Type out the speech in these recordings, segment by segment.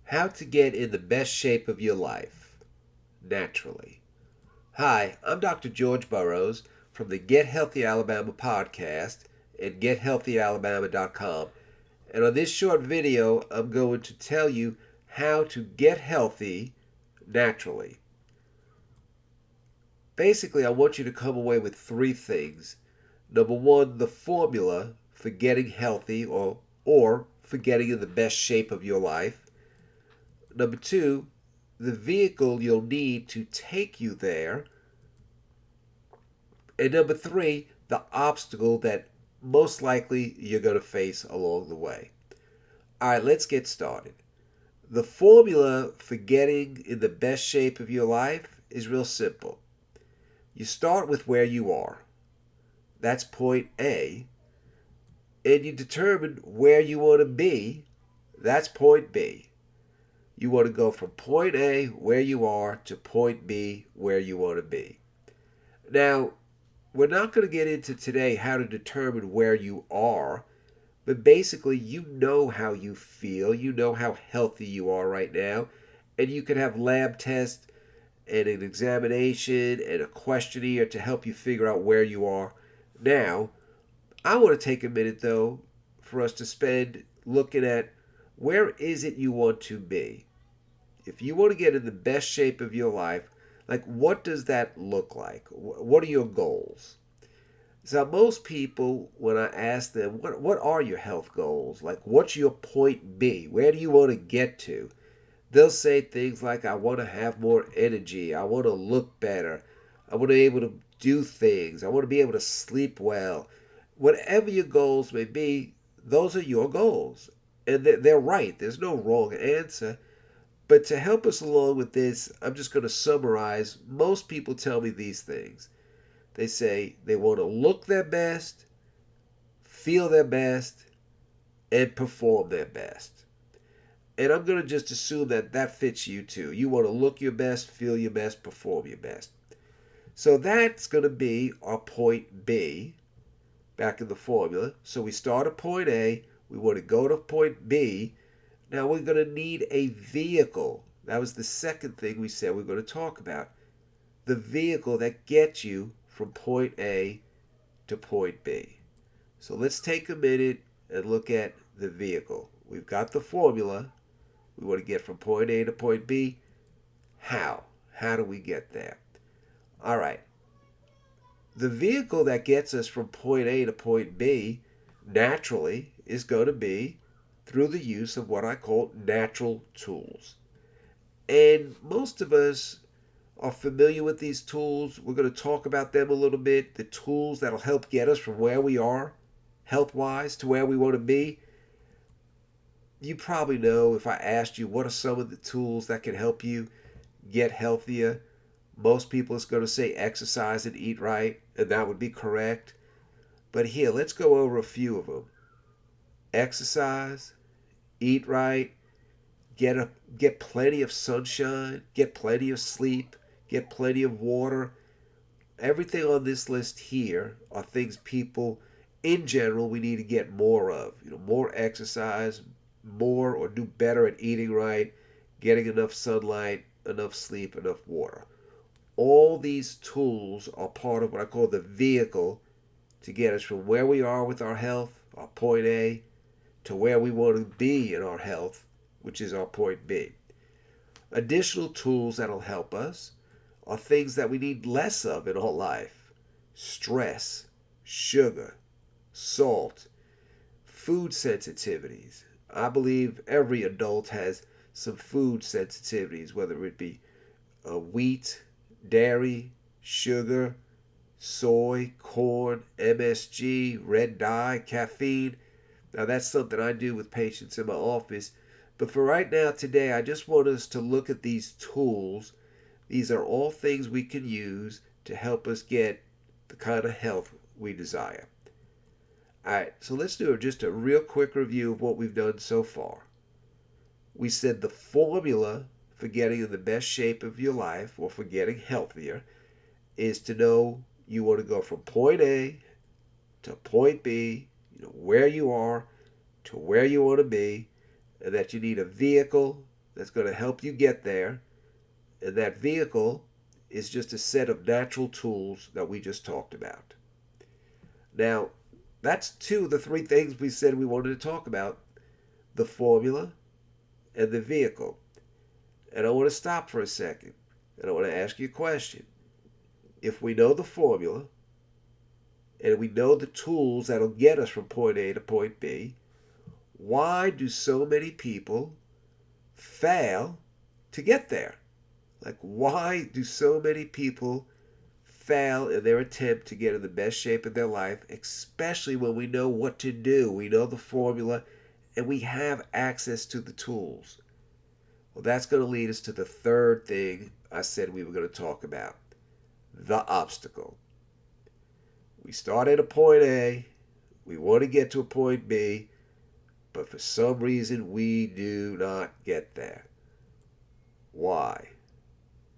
How to get in the best shape of your life naturally. Hi, I'm Dr. George Burrows from the Get Healthy Alabama podcast at gethealthyalabama.com. And on this short video, I'm going to tell you how to get healthy naturally. Basically, I want you to come away with three things. Number one, the formula for getting healthy or for getting in the best shape of your life. Number two, the vehicle you'll need to take you there. And number three, the obstacle that most likely you're going to face along the way. All right, let's get started. The formula for getting in the best shape of your life is real simple. You start with where you are. That's point A. And you determine where you want to be. That's point B. You want to go from point A, where you are, to point B, where you want to be. Now, we're not going to get into today how to determine where you are, but basically, you know how you feel, you know how healthy you are right now, and you can have lab tests and an examination and a questionnaire to help you figure out where you are. Now, I want to take a minute though for us to spend looking at where is it you want to be. If you want to get in the best shape of your life, like what does that look like? What are your goals? So most people, when I ask them, what are your health goals? Like, what's your point B? Where do you want to get to? They'll say things like, I want to have more energy. I want to look better. I want to be able to do things. I want to be able to sleep well. Whatever your goals may be, those are your goals. And they're right. There's no wrong answer. But to help us along with this, I'm just going to summarize. Most people tell me these things. They say they want to look their best, feel their best, and perform their best. And I'm going to just assume that that fits you too. You want to look your best, feel your best, perform your best. So that's going to be our point B back in the formula. So we start at point A, we want to go to point B. Now we're going to need a vehicle. That was the second thing we said we're going to talk about. The vehicle that gets you from point A to point B. So let's take a minute and look at the vehicle. We've got the formula. We want to get from point A to point B. How? How do we get there? All right. The vehicle that gets us from point A to point B naturally is going to be through the use of what I call natural tools. And most of us are familiar with these tools. We're going to talk about them a little bit. The tools that'll help get us from where we are, health wise, to where we want to be. You probably know if I asked you what are some of the tools that can help you get healthier. Most people is going to say exercise and eat right, and that would be correct. But here, let's go over a few of them. Exercise, eat right, get plenty of sunshine, get plenty of sleep, get plenty of water. Everything on this list here are things people in general we need to get more of. More exercise, more or do better at eating right, getting enough sunlight, enough sleep, enough water. All these tools are part of what I call the vehicle to get us from where we are with our health, our point A, to where we want to be in our health, which is our point B. Additional tools that'll help us are things that we need less of in our life: stress, sugar, salt, food sensitivities. I believe every adult has some food sensitivities, whether it be wheat, dairy, sugar, soy, corn, MSG, red dye, caffeine. Now, that's something I do with patients in my office. But for right now, today, I just want us to look at these tools. These are all things we can use to help us get the kind of health we desire. All right, so let's do just a real quick review of what we've done so far. We said the formula for getting in the best shape of your life or for getting healthier is to know you want to go from point A to point B, where you are to where you want to be, and that you need a vehicle that's going to help you get there. And that vehicle is just a set of natural tools that we just talked about. Now, that's two of the three things we said we wanted to talk about: the formula and the vehicle. And I want to stop for a second and I want to ask you a question. If we know the formula and we know the tools that'll get us from point A to point B, why do so many people fail to get there? Like, why do so many people fail in their attempt to get in the best shape of their life, especially when we know what to do? We know the formula and we have access to the tools. Well, that's going to lead us to the third thing I said we were going to talk about: the obstacle. We start at a point A, we want to get to a point B, but for some reason we do not get there. Why?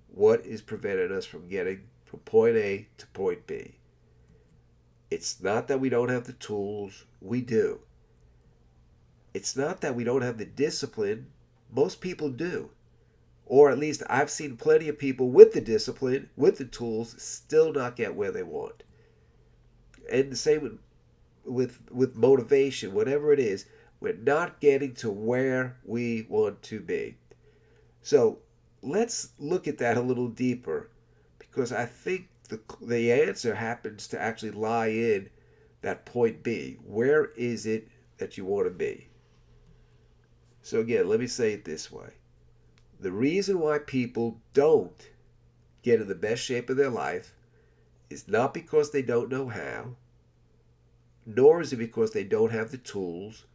What is preventing us from getting from point A to point B? It's not that we don't have the tools, we do. It's not that we don't have the discipline, most people do. Or at least I've seen plenty of people with the discipline, with the tools, still not get where they want. And the same with motivation, whatever it is, we're not getting to where we want to be. So let's look at that a little deeper, because I think the answer happens to actually lie in that point B. Where is it that you want to be? So again, let me say it this way. The reason why people don't get in the best shape of their life is not because they don't know how, nor is it because they don't have the tools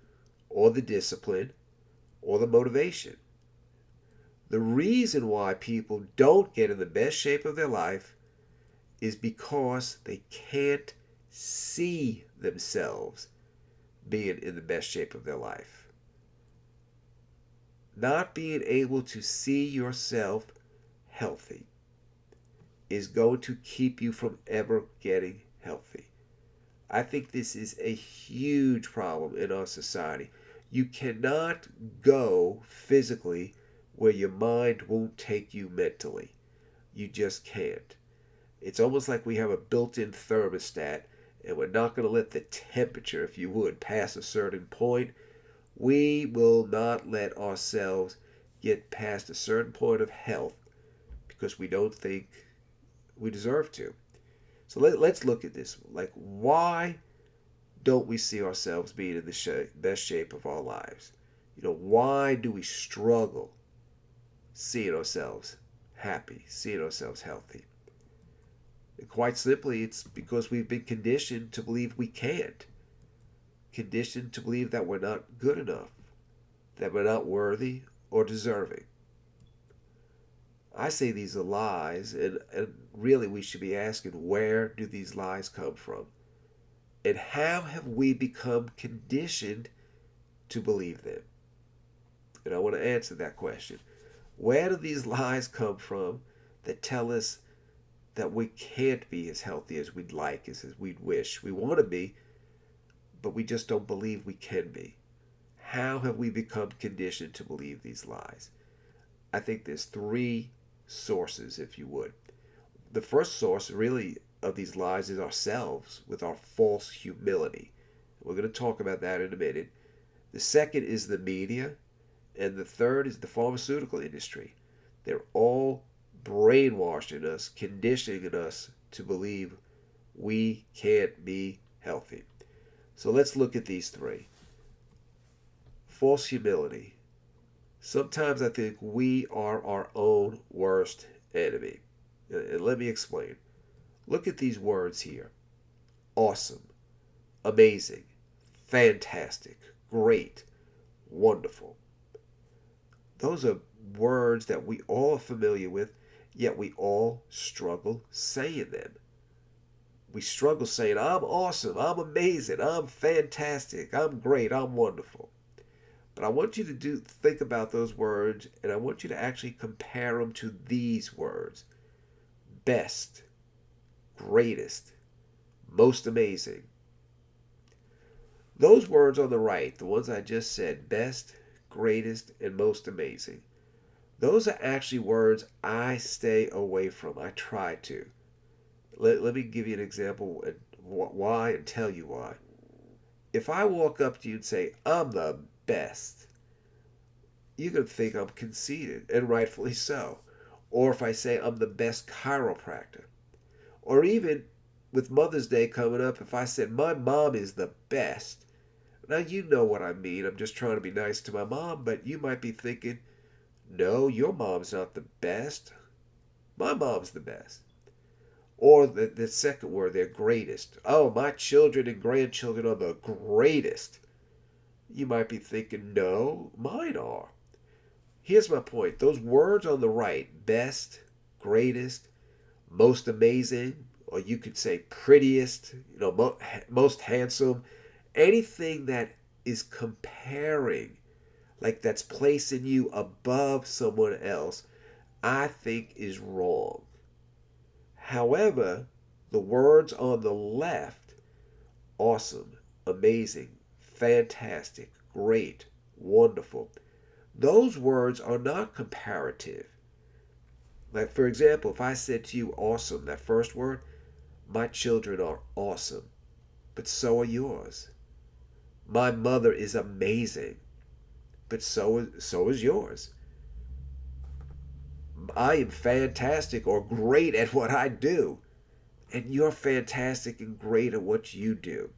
or the discipline or the motivation. The reason why people don't get in the best shape of their life is because they can't see themselves being in the best shape of their life. Not being able to see yourself healthy is going to keep you from ever getting healthy. I think this is a huge problem in our society. You cannot go physically where your mind won't take you mentally. You just can't. It's almost like we have a built-in thermostat and we're not going to let the temperature, if you would, pass a certain point. We will not let ourselves get past a certain point of health because we don't think we deserve to. So let's look at this. Like, why don't we see ourselves being in the best shape of our lives? Why do we struggle seeing ourselves happy, seeing ourselves healthy? And quite simply, it's because we've been conditioned to believe we can't. Conditioned to believe that we're not good enough, that we're not worthy or deserving. I say these are lies, and really we should be asking, where do these lies come from? And how have we become conditioned to believe them? And I want to answer that question. Where do these lies come from that tell us that we can't be as healthy as we'd like, as we'd wish? We want to be, but we just don't believe we can be. How have we become conditioned to believe these lies? I think there's three sources, if you would. The first source, really, of these lies is ourselves, with our false humility. We're going to talk about that in a minute. The second is the media, and the third is the pharmaceutical industry. They're all brainwashing us, conditioning us to believe we can't be healthy. So let's look at these three. False humility. Sometimes I think we are our own worst enemy. And let me explain. Look at these words here: awesome, amazing, fantastic, great, wonderful. Those are words that we all are familiar with, yet we all struggle saying them. We struggle saying, I'm awesome, I'm amazing, I'm fantastic, I'm great, I'm wonderful. But I want you to think about those words, and I want you to actually compare them to these words: best, greatest, most amazing. Those words on the right, the ones I just said, best, greatest, and most amazing, Those are actually words I stay away from. I try to. Let me give you an example and why and tell you why. If I walk up to you and say, I'm the best, you're going to think I'm conceited, and rightfully so. Or if I say I'm the best chiropractor, or even with Mother's Day coming up, if I said my mom is the best, now you know what I mean. I'm just trying to be nice to my mom, but you might be thinking, no, your mom's not the best. My mom's the best. Or the second word, they're greatest. Oh, my children and grandchildren are the greatest. You might be thinking, no, mine are. Here's my point. Those words on the right, best, greatest, most amazing, or you could say prettiest, most handsome, anything that is comparing, like that's placing you above someone else, I think is wrong. However, the words on the left, awesome, amazing, fantastic, great, wonderful, those words are not comparative. Like, for example, if I said to you awesome, that first word, my children are awesome, but so are yours. My mother is amazing, but so is yours. I am fantastic or great at what I do, and you're fantastic and great at what you do.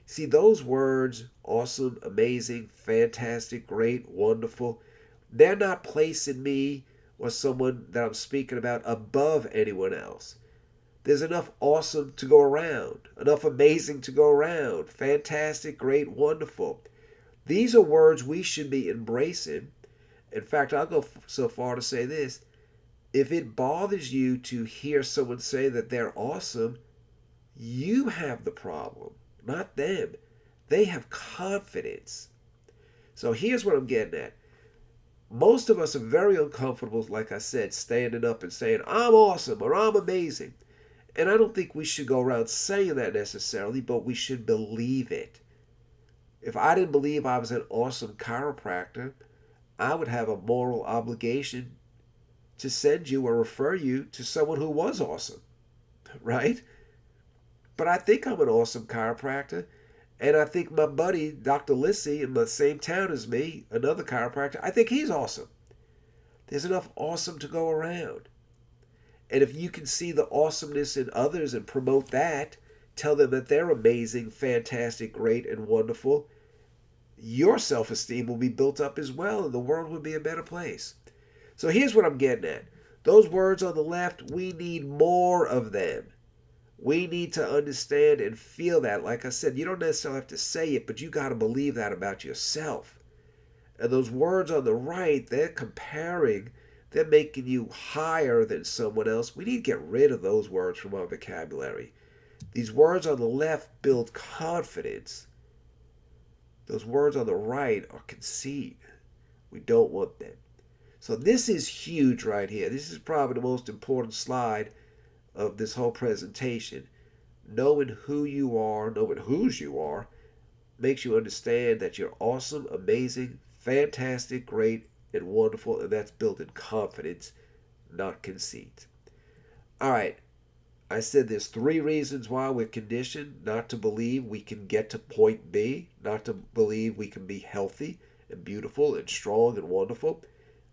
See, those words, awesome, amazing, fantastic, great, wonderful, they're not placing me or someone that I'm speaking about above anyone else. There's enough awesome to go around, enough amazing to go around, fantastic, great, wonderful. These are words we should be embracing. In fact, I'll go so far to say this. If it bothers you to hear someone say that they're awesome, you have the problem, not them. They have confidence. So here's what I'm getting at. Most of us are very uncomfortable, like I said, standing up and saying, I'm awesome or I'm amazing. And I don't think we should go around saying that necessarily, but we should believe it. If I didn't believe I was an awesome chiropractor, I would have a moral obligation to send you or refer you to someone who was awesome, right? But I think I'm an awesome chiropractor. And I think my buddy, Dr. Lissy, in the same town as me, another chiropractor, I think he's awesome. There's enough awesome to go around. And if you can see the awesomeness in others and promote that, tell them that they're amazing, fantastic, great, and wonderful, your self esteem will be built up as well, and the world will be a better place. So here's what I'm getting at. Those words on the left, we need more of them. We need to understand and feel that. Like I said, you don't necessarily have to say it, but you got to believe that about yourself. And those words on the right, they're comparing, they're making you higher than someone else. We need to get rid of those words from our vocabulary. These words on the left build confidence. Those words on the right are conceit. We don't want them. So this is huge right here. This is probably the most important slide of this whole presentation. Knowing who you are, knowing whose you are, makes you understand that you're awesome, amazing, fantastic, great, and wonderful, and that's built in confidence, not conceit. All right, I said there's 3 reasons why we're conditioned not to believe we can get to point B, not to believe we can be healthy and beautiful and strong and wonderful.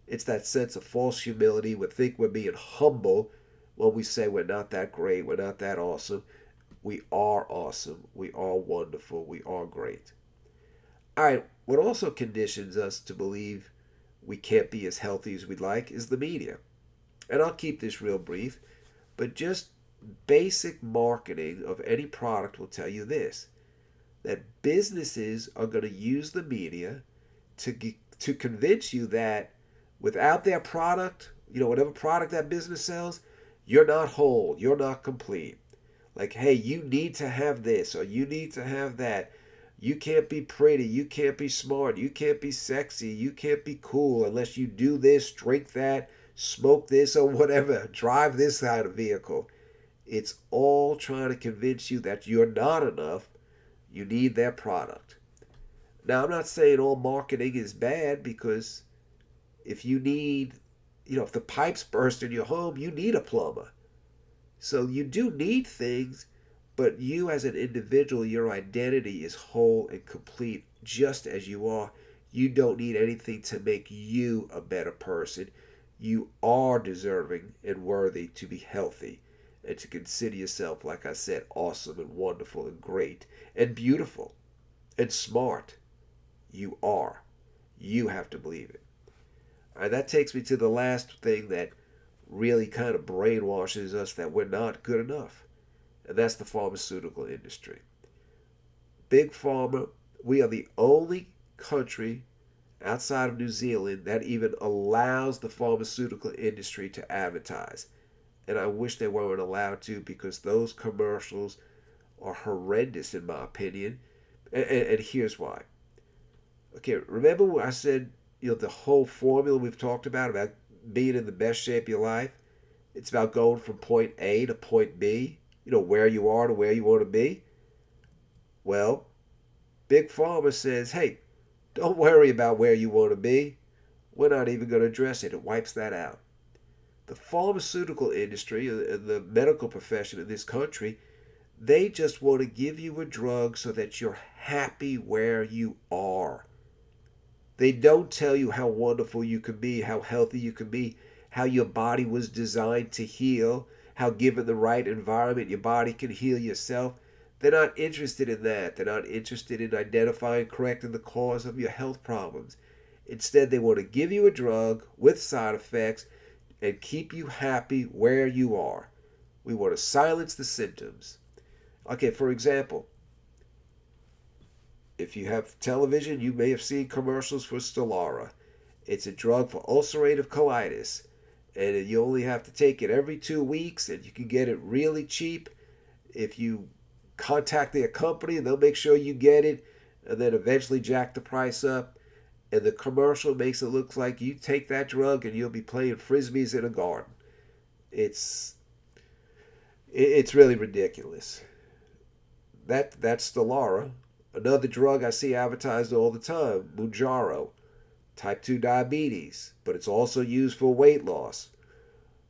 It's that sense of false humility. We think we're being humble when we say we're not that great, we're not that awesome. We are awesome. We are wonderful. We are great. All right, what also conditions us to believe we can't be as healthy as we'd like is the media. And I'll keep this real brief, but just basic marketing of any product will tell you this, that businesses are going to use the media to convince you that without their product, whatever product that business sells, you're not whole, you're not complete. Like, hey, you need to have this or you need to have that. You can't be pretty, you can't be smart, you can't be sexy, you can't be cool unless you do this, drink that, smoke this, or whatever, drive this kind of vehicle. It's all trying to convince you that you're not enough. You need their product. Now, I'm not saying all marketing is bad, because if you need if the pipes burst in your home, you need a plumber. So you do need things, but you as an individual, your identity is whole and complete just as you are. You don't need anything to make you a better person. You are deserving and worthy to be healthy and to consider yourself, like I said, awesome and wonderful and great and beautiful and smart. You are. You have to believe it. And that takes me to the last thing that really kind of brainwashes us that we're not good enough, and that's the pharmaceutical industry. Big Pharma, we are the only country outside of New Zealand that even allows the pharmaceutical industry to advertise. And I wish they weren't allowed to, because those commercials are horrendous in my opinion. And here's why. Okay, remember what I said, the whole formula we've talked about being in the best shape of your life? It's about going from point A to point B, where you are to where you want to be. Well, Big Pharma says, hey, don't worry about where you want to be. We're not even going to address it. It wipes that out. The pharmaceutical industry and the medical profession in this country, they just want to give you a drug so that you're happy where you are. They don't tell you how wonderful you can be, how healthy you can be, how your body was designed to heal, how given the right environment your body can heal yourself. They're not interested in that. They're not interested in identifying and correcting the cause of your health problems. Instead, they want to give you a drug with side effects and keep you happy where you are. We want to silence the symptoms. Okay, for example, if you have television, you may have seen commercials for Stelara. It's a drug for ulcerative colitis, and you only have to take it every 2 weeks, and you can get it really cheap. If you contact their company, they'll make sure you get it, and then eventually jack the price up. And the commercial makes it look like you take that drug and you'll be playing frisbees in a garden. It's it's really ridiculous. That's Stelara. Another drug I see advertised all the time, Mounjaro, type 2 diabetes, but it's also used for weight loss.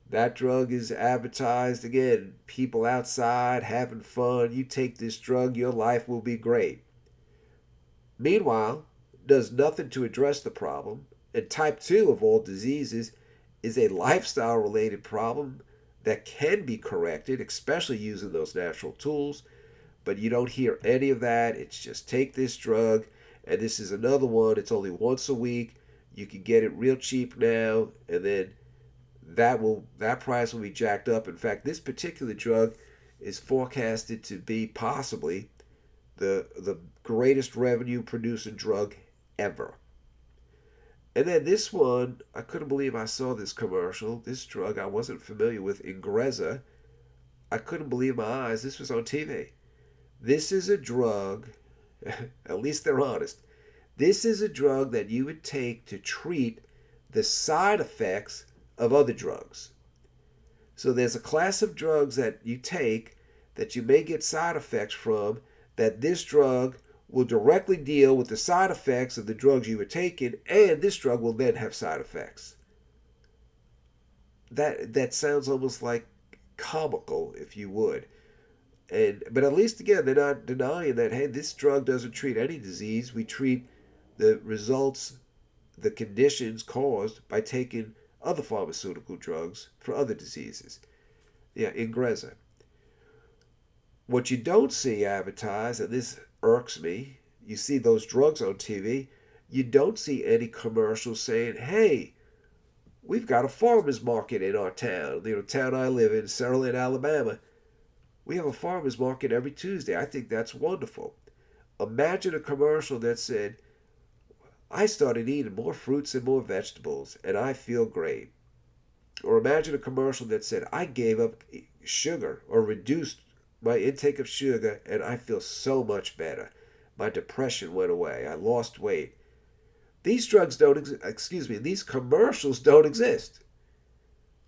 That drug is advertised again, people outside having fun. You take this drug, your life will be great. Meanwhile, does nothing to address the problem. And type 2 of all diseases is a lifestyle related problem that can be corrected, especially using those natural tools. But you don't hear any of that. It's just take this drug, and this is another one. It's only once a week. You can get it real cheap now, and then that price will be jacked up. In fact, this particular drug is forecasted to be possibly the greatest revenue producing drug ever. And then this one, I couldn't believe I saw this commercial. This drug I wasn't familiar with, Ingrezza. I couldn't believe my eyes. This was on TV. This is a drug, at least they're honest. This is a drug that you would take to treat the side effects of other drugs. So there's a class of drugs that you take that you may get side effects from, that this drug will directly deal with the side effects of the drugs you were taking, and this drug will then have side effects. That sounds almost like comical, if you would. But at least again, they're not denying that, hey, this drug doesn't treat any disease. We treat the results, the conditions caused by taking other pharmaceutical drugs for other diseases. Yeah, Ingrezza. What you don't see advertised, and this irks me, you see those drugs on TV, you don't see any commercials saying, hey, we've got a farmer's market in our town. Town I live in, Saraland, Alabama. We have a farmer's market every Tuesday. I think that's wonderful. Imagine a commercial that said, I started eating more fruits and more vegetables, and I feel great. Or imagine a commercial that said, I gave up sugar or reduced my intake of sugar, and I feel so much better. My depression went away. I lost weight. These drugs don't these commercials don't exist.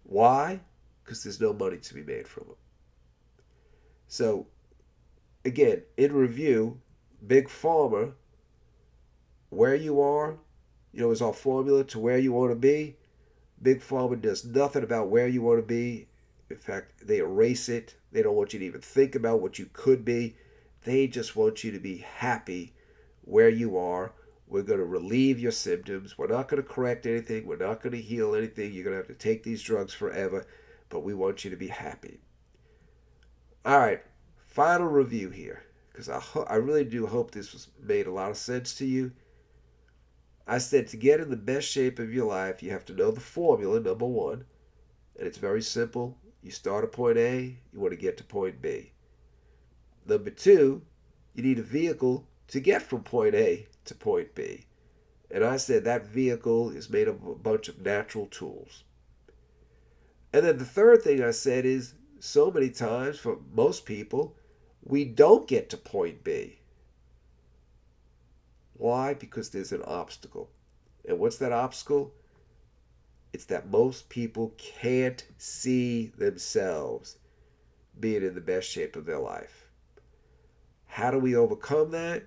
Why? Because there's no money to be made from them. So, again, in review, Big Pharma, where you are, is our formula to where you want to be. Big Pharma does nothing about where you want to be. In fact, they erase it. They don't want you to even think about what you could be. They just want you to be happy where you are. We're going to relieve your symptoms. We're not going to correct anything. We're not going to heal anything. You're going to have to take these drugs forever, but we want you to be happy. All right, final review here, because I really do hope this was made a lot of sense to you. I said to get in the best shape of your life, you have to know the formula, number one, and it's very simple. You start at point A, you want to get to point B. Number two, you need a vehicle to get from point A to point B. And I said that vehicle is made of a bunch of natural tools. And then the third thing I said is so many times for most people, we don't get to point B. Why? Because there's an obstacle. And what's that obstacle? It's that most people can't see themselves being in the best shape of their life. How do we overcome that?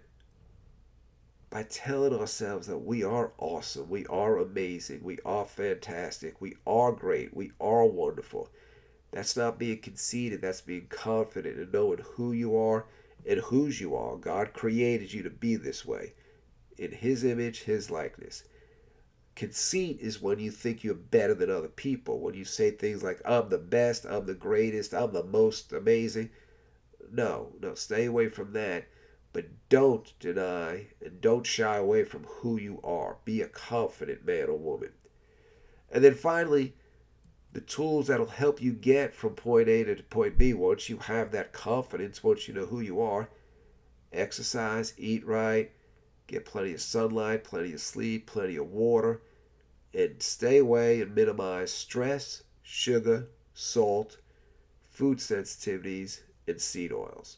By telling ourselves that we are awesome, we are amazing, we are fantastic, we are great, we are wonderful. That's not being conceited, that's being confident and knowing who you are and whose you are. God created you to be this way, in His image, His likeness. Conceit is when you think you're better than other people, when you say things like, I'm the best, I'm the greatest, I'm the most amazing. No, stay away from that. But don't deny and don't shy away from who you are. Be a confident man or woman. And then finally, the tools that'll help you get from point A to point B, once you have that confidence, once you know who you are, exercise, eat right, get plenty of sunlight, plenty of sleep, plenty of water, and stay away and minimize stress, sugar, salt, food sensitivities, and seed oils.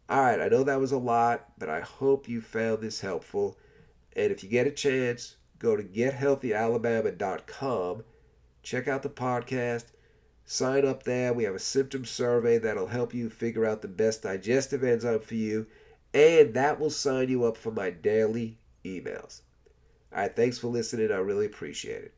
All right, I know that was a lot, but I hope you found this helpful. And if you get a chance, go to gethealthyalabama.com, check out the podcast, sign up there. We have a symptom survey that'll help you figure out the best digestive enzyme for you, and that will sign you up for my daily emails. All right, thanks for listening. I really appreciate it.